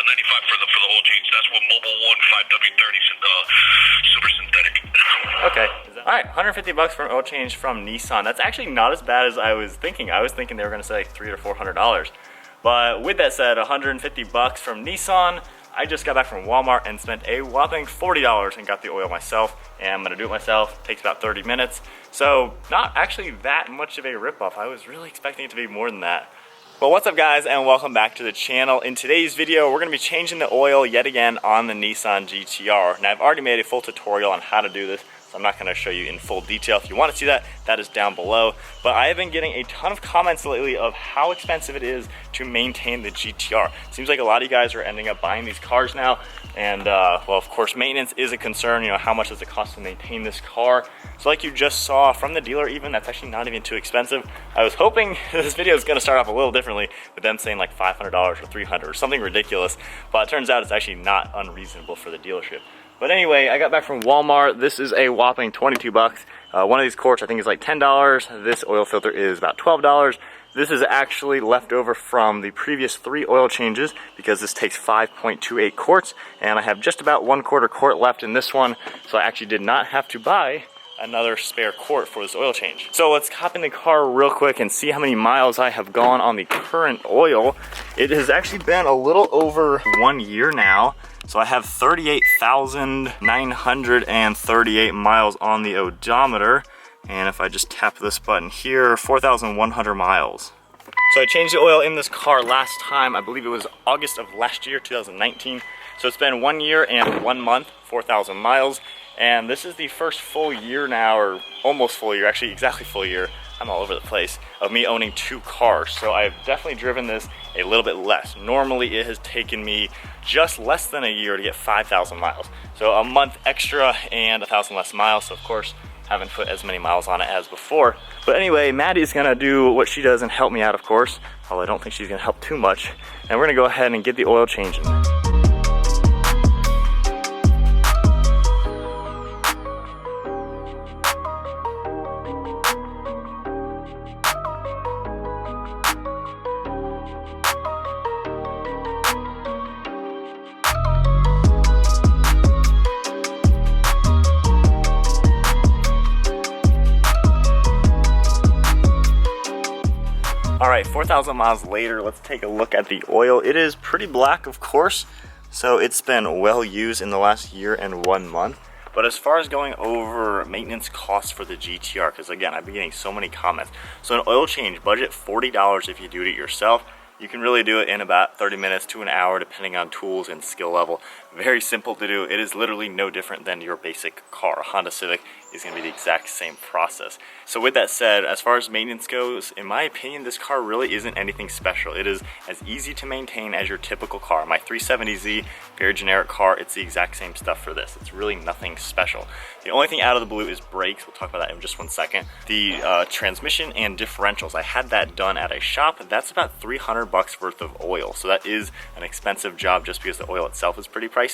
$95 for the oil change. That's what Mobile One 5W30 super synthetic. Okay. All right, 150 bucks for an oil change from Nissan. That's actually not as bad as I was thinking. I was thinking they were gonna say like $300 to $400. But with that said, 150 bucks from Nissan. I just got back from Walmart and spent a whopping $40 and got the oil myself. And I'm gonna do it myself. It takes about 30 minutes. So not actually that much of a ripoff. I was really expecting it to be more than that. Well, what's up guys, and welcome back to the channel. In today's video, we're gonna be changing the oil yet again on the Nissan GTR. Now I've already made a full tutorial on how to do this. I'm not going to show you in full detail. If you want to see that, that is down below. But I have been getting a ton of comments lately of how expensive it is to maintain the GTR. Seems like a lot of you guys are ending up buying these cars now. And well, of course, maintenance is a concern. You know, how much does it cost to maintain this car? So like you just saw from the dealer even, that's actually not even too expensive. I was hoping this video is going to start off a little differently with them saying like $500 or $300 or something ridiculous. But it turns out it's actually not unreasonable for the dealership. But anyway, I got back from Walmart. This is a whopping 22 bucks. One of these quarts I think is like $10. This oil filter is about $12. This is actually left over from the previous 3 oil changes because this takes 5.28 quarts, and I have just about 1/4 quart left in this one, so I actually did not have to buy another spare quart for this oil change. So let's hop in the car real quick and see how many miles I have gone on the current oil. It has actually been a little over 1 year now. So I have 38,938 miles on the odometer. And if I just tap this button here, 4,100 miles. So I changed the oil in this car last time. I believe it was August of last year, 2019. So it's been 1 year and 1 month, 4,000 miles. And this is the first full year now, or almost full year, actually exactly full year, I'm all over the place, of me owning 2 cars. So I've definitely driven this a little bit less. Normally it has taken me just less than a year to get 5,000 miles. So a month extra and 1,000 less miles. So of course, haven't put as many miles on it as before. But anyway, Maddie's gonna do what she does and help me out, of course, although I don't think she's gonna help too much. And we're gonna go ahead and get the oil changing. All right, 4,000 miles later, let's take a look at the oil. It is pretty black, of course, so it's been well used in the last year and 1 month. But as far as going over maintenance costs for the GTR, because again, I've been getting so many comments. So an oil change, budget $40 if you do it yourself. You can really do it in about 30 minutes to an hour, depending on tools and skill level. Very simple to do. It is literally no different than your basic car. A Honda Civic is going to be the exact same process. So with that said, as far as maintenance goes, in my opinion, this car really isn't anything special. It is as easy to maintain as your typical car. My 370Z, very generic car, it's the exact same stuff for this. It's really nothing special. The only thing out of the blue is brakes. We'll talk about that in just 1 second. The transmission and differentials, I had that done at a shop. That's about $300 worth of oil. So that is an expensive job just because the oil itself is pretty pricey.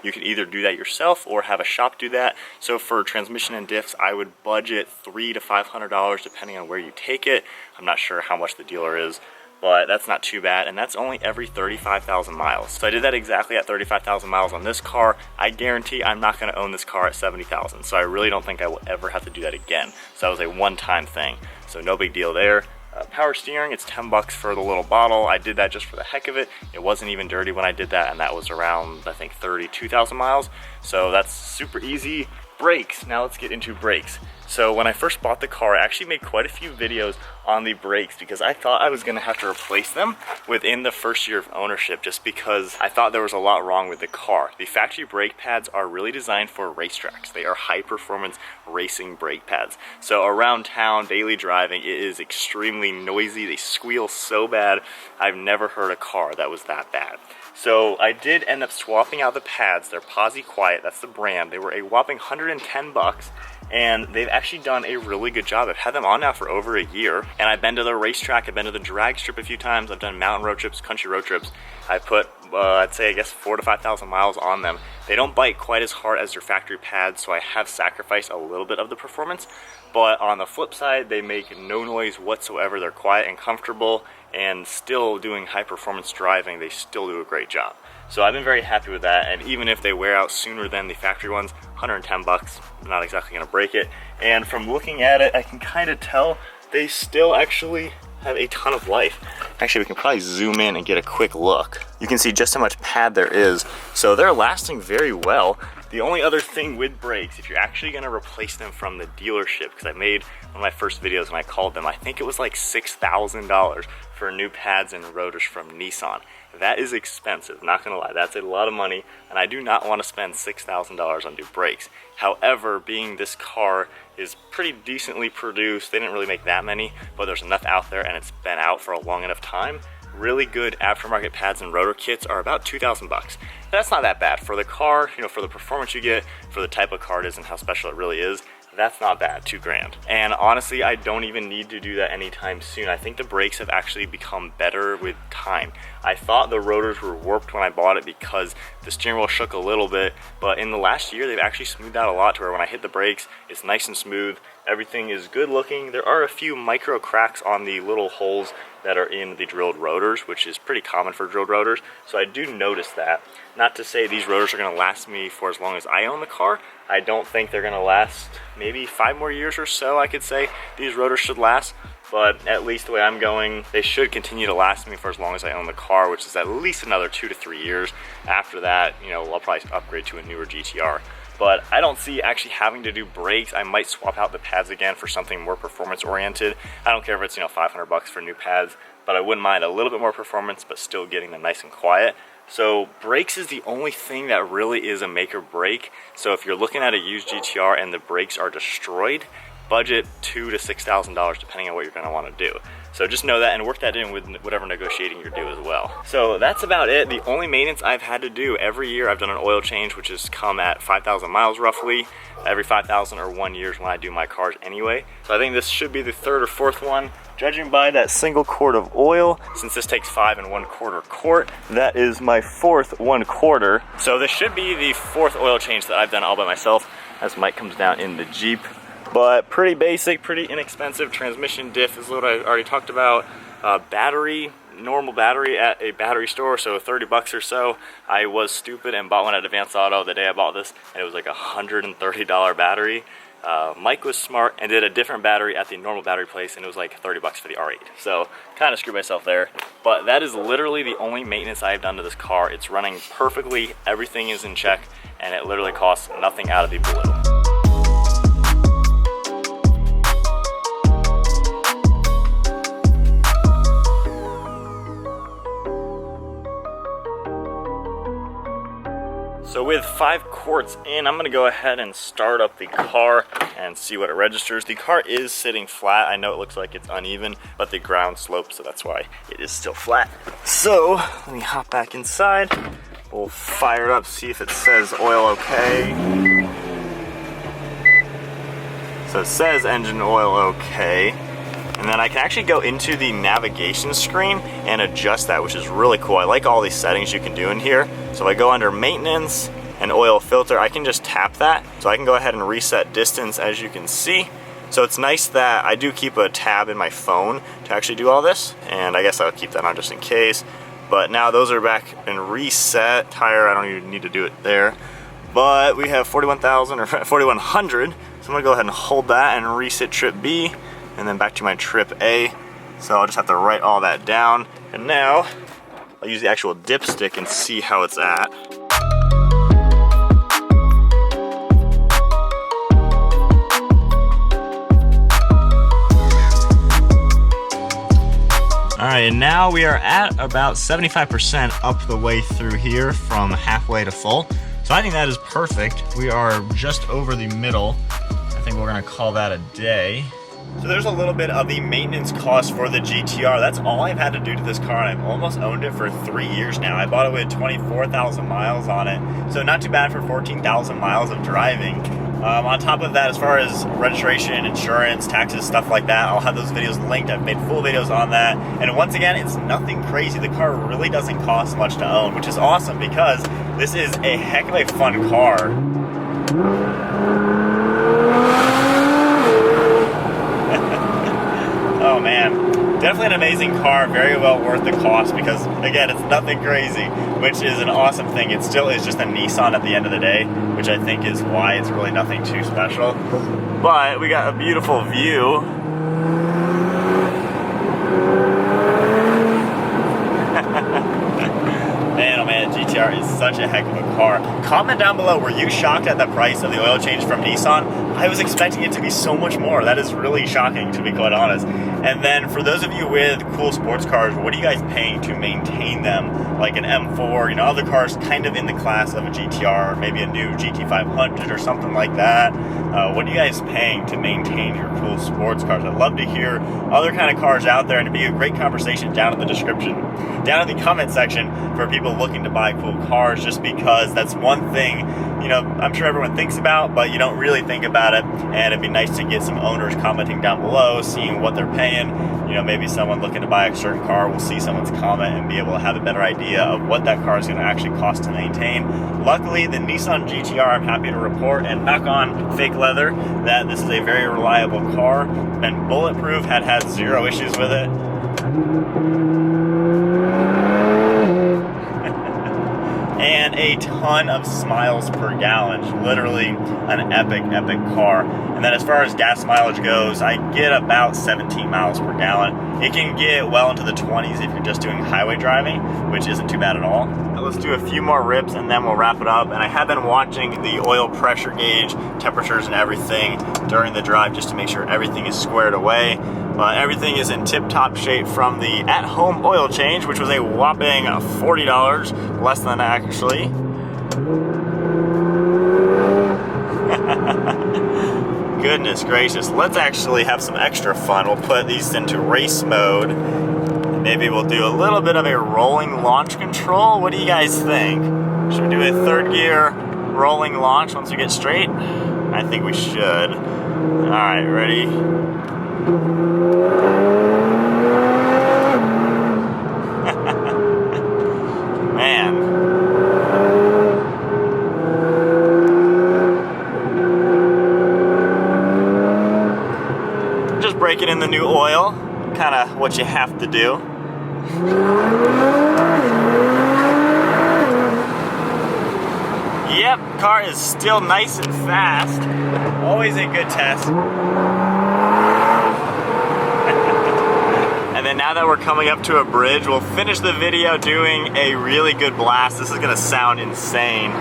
You can either do that yourself or have a shop do that. So for transmission and diffs, I would budget $300 to $500 depending on where you take it. I'm not sure how much the dealer is, but that's not too bad, and that's only every 35,000 miles. So I did that exactly at 35,000 miles on this car. I guarantee I'm not going to own this car at 70,000, so I really don't think I will ever have to do that again. So that was a one-time thing, so no big deal there. Power steering, it's 10 bucks for the little bottle. I did that just for the heck of it. It wasn't even dirty when I did that, and that was around, I think, 32,000 miles. So that's super easy. Brakes, now let's get into brakes. So when I first bought the car, I actually made quite a few videos on the brakes because I thought I was gonna have to replace them within the first year of ownership just because I thought there was a lot wrong with the car. The factory brake pads are really designed for racetracks. They are high performance racing brake pads. So around town, daily driving, it is extremely noisy. They squeal so bad. I've never heard a car that was that bad. So I did end up swapping out the pads. They're Posi Quiet, that's the brand. They were a whopping 110 bucks. And they've actually done a really good job. I've had them on now for over a year, and I've been to the racetrack, I've been to the drag strip a few times, I've done mountain road trips, country road trips. I put, I'd say, I guess 4,000 to 5,000 miles on them. They don't bite quite as hard as their factory pads, so I have sacrificed a little bit of the performance. But on the flip side, they make no noise whatsoever. They're quiet and comfortable, and still doing high performance driving, they still do a great job. So I've been very happy with that, and even if they wear out sooner than the factory ones, 110 bucks, not exactly gonna break it. And from looking at it, I can kind of tell they still actually have a ton of life. Actually, we can probably zoom in and get a quick look. You can see just how much pad there is. So they're lasting very well. The only other thing with brakes, if you're actually gonna replace them from the dealership, because I made one of my first videos when I called them, I think it was like $6,000 for new pads and rotors from Nissan. That is expensive, not gonna lie, that's a lot of money, and I do not wanna spend $6,000 on new brakes. However, being this car is pretty decently produced, they didn't really make that many, but there's enough out there and it's been out for a long enough time. Really good aftermarket pads and rotor kits are about 2,000 bucks. That's not that bad for the car, you know, for the performance you get, for the type of car it is and how special it really is. That's not bad, 2 grand. And honestly, I don't even need to do that anytime soon. I think the brakes have actually become better with time. I thought the rotors were warped when I bought it because the steering wheel shook a little bit, but in the last year, they've actually smoothed out a lot to where when I hit the brakes, it's nice and smooth. Everything is good looking. There are a few micro cracks on the little holes that are in the drilled rotors, which is pretty common for drilled rotors, so I do notice that. Not to say these rotors are gonna last me for as long as I own the car. I don't think they're gonna last maybe 5 more years or so, I could say these rotors should last, but at least the way I'm going, they should continue to last me for as long as I own the car, which is at least another 2 to 3 years. After that, you know, I'll probably upgrade to a newer GTR. But I don't see actually having to do brakes. I might swap out the pads again for something more performance oriented. I don't care if it's, you know, 500 bucks for new pads, but I wouldn't mind a little bit more performance, but still getting them nice and quiet. So brakes is the only thing that really is a make or break. So if you're looking at a used GTR and the brakes are destroyed, budget $2,000 to $6,000 depending on what you're gonna wanna do. So just know that and work that in with whatever negotiating you do as well. So that's about it. The only maintenance I've had to do every year, I've done an oil change, which has come at 5,000 miles roughly. Every 5,000 or 1 year is when I do my cars anyway. So I think this should be the 3rd or 4th one. Judging by that single quart of oil, since this takes 5 1/4 quart, that is my 4th 1/4. So this should be the 4th oil change that I've done all by myself as Mike comes down in the Jeep. But pretty basic, pretty inexpensive. Transmission diff is what I already talked about. Battery, normal battery at a battery store, so 30 bucks or so. I was stupid and bought one at Advance Auto the day I bought this, and it was like a $130 battery. Mike was smart and did a different battery at the normal battery place, and it was like 30 bucks for the R8. So kind of screwed myself there. But that is literally the only maintenance I have done to this car. It's running perfectly, everything is in check, and it literally costs nothing out of the blue. So with 5 quarts in, I'm gonna go ahead and start up the car and see what it registers. The car is sitting flat. I know it looks like it's uneven, but the ground slopes, so that's why it is still flat. So let me hop back inside. We'll fire it up, see if it says oil okay. So it says engine oil okay. And then I can actually go into the navigation screen and adjust that, which is really cool. I like all these settings you can do in here. So if I go under maintenance and oil filter, I can just tap that. So I can go ahead and reset distance, as you can see. So it's nice that I do keep a tab in my phone to actually do all this. And I guess I'll keep that on just in case. But now those are back and reset. Tire, I don't even need to do it there. But we have 41,000 or 4,100. So I'm gonna go ahead and hold that and reset trip B. And then back to my trip A. So I'll just have to write all that down. And now I'll use the actual dipstick and see how it's at. All right, and now we are at about 75% up the way through here from halfway to full. So I think that is perfect. We are just over the middle. I think we're gonna call that a day. So there's a little bit of the maintenance cost for the GTR. That's all I've had to do to this car, and I've almost owned it for 3 years now. I bought it with 24,000 miles on it, so not too bad for 14,000 miles of driving. On top of that, as far as registration, insurance, taxes, stuff like that, I'll have those videos linked. I've made full videos on that. And once again, it's nothing crazy. The car really doesn't cost much to own, which is awesome because this is a heck of a fun car. Oh man. Definitely an amazing car, very well worth the cost because, again, it's nothing crazy, which is an awesome thing. It still is just a Nissan at the end of the day, which I think is why it's really nothing too special. But we got a beautiful view. Man, oh man, GTR is such a heck of a car. Comment down below, were you shocked at the price of the oil change from Nissan? I was expecting it to be so much more. That is really shocking, to be quite honest. And then for those of you with cool sports cars, what are you guys paying to maintain them? Like an M4, you know, other cars kind of in the class of a GTR, or maybe a new GT500 or something like that. What are you guys paying to maintain your cool sports cars? I'd love to hear other kind of cars out there, and it'd be a great conversation down in the description, down in the comment section for people looking to buy cool cars, just because that's one thing, you know, I'm sure everyone thinks about, but you don't really think about it. And it'd be nice to get some owners commenting down below, seeing what they're paying. You know, maybe someone looking to buy a certain car will see someone's comment and be able to have a better idea of what that car is going to actually cost to maintain. Luckily, the Nissan GTR, I'm happy to report, and knock on fake leather, that this is a very reliable car. Been bulletproof, had zero issues with it. And a ton of miles per gallon. Literally an epic car. And then as far as gas mileage goes, I get about 17 miles per gallon. It can get well into the 20s if you're just doing highway driving, which isn't too bad at all. Now let's do a few more rips and then we'll wrap it up. And I have been watching the oil pressure gauge, temperatures and everything during the drive just to make sure everything is squared away. But everything is in tip-top shape from the at-home oil change, which was a whopping $40, less than that actually. Goodness gracious, let's actually have some extra fun. We'll put these into race mode. Maybe we'll do a little bit of a rolling launch control. What do you guys think? Should we do a third gear rolling launch once we get straight? I think we should. All right, ready? Man. Just breaking in the new oil, kind of what you have to do. Yep, car is still nice and fast. Always a good test. And then now that we're coming up to a bridge, we'll finish the video doing a really good blast. This is gonna sound insane.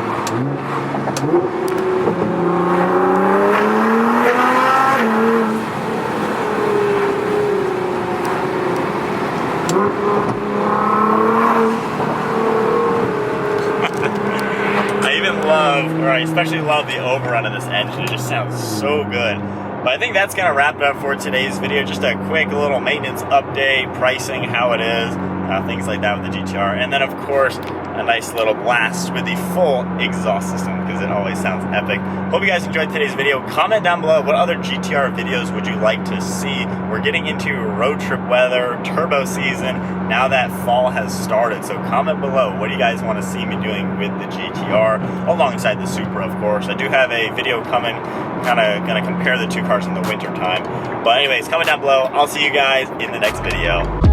I especially love the overrun of this engine. It just sounds so good. But I think that's going to wrap it up for today's video. Just a quick little maintenance update, pricing, how it is, things like that with the GTR. And then, of course, a nice little blast with the full exhaust system because it always sounds epic. Hope you guys enjoyed today's video. Comment down below what other GTR videos would you like to see. We're getting into road trip weather, turbo season, now that fall has started. So comment below, what do you guys want to see me doing with the GTR alongside the Supra, of course. I do have a video coming, kind of going to compare the two cars in the winter time. But anyways, comment down below. I'll see you guys in the next video.